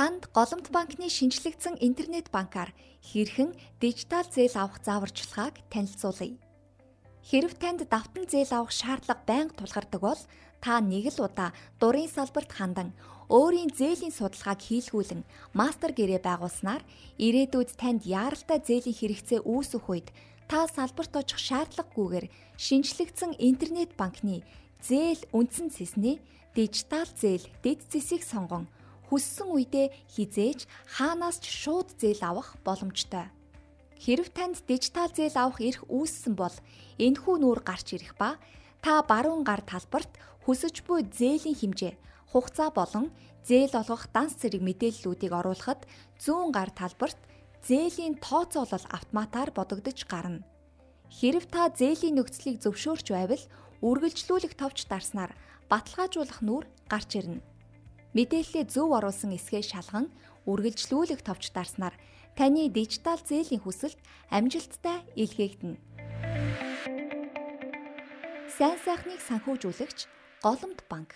Танд Голомт банкны шинжлэгдсэн интернет банкар хэрхэн дижитал зээл авах зааварчилгааг танилцуулъя. Хэрэв танд давтан зээл авах шаардлага байнга тулгардаг бол та нэг л удаа дурын салбарт хандан өөрийн зээлийн судалгааг хийлгүүлэн мастер гэрээ байгуулснаар ирээдүйд танд яаралтай зээлийн хэрэгцээ үүсэх үед та салбарт очих шаардлагагүйгээр шинжлэгдсэн интернет банкны зээл үндсэн цэсний дижитал зээл дэд цэсийг сонгон хүссэн үедээ хизээж хаанаас ч шууд зээл авах боломжтой. Хэрэв танд дижитал зээл авах эрх үүссэн бол энэхүү нүүр гарч ирэх ба та баруун гар талбарт хүсэж буй зээлийн хэмжээ, хугацаа болон зээл олгох данс зэрэг мэдээллүүдийг оруулахад зүүн гар талбарт зээлийн тооцоолол автоматар бодогдож гарна. Хэрэв та зээлийн нөхцөлийг зөвшөөрч байвал үргэлжлүүлэх товч дарснаар баталгаажуулах нүүр гарч ирнэ. Мэдээллээ зөв оруулсан эсгээ шалган үргэлжлүүлэх товч дарснаар таны дижитал зээлийн хүсэлт амжилттай илгээгдэнэ. Сайн сайхныг санхүүжүүлэгч Голомт банк.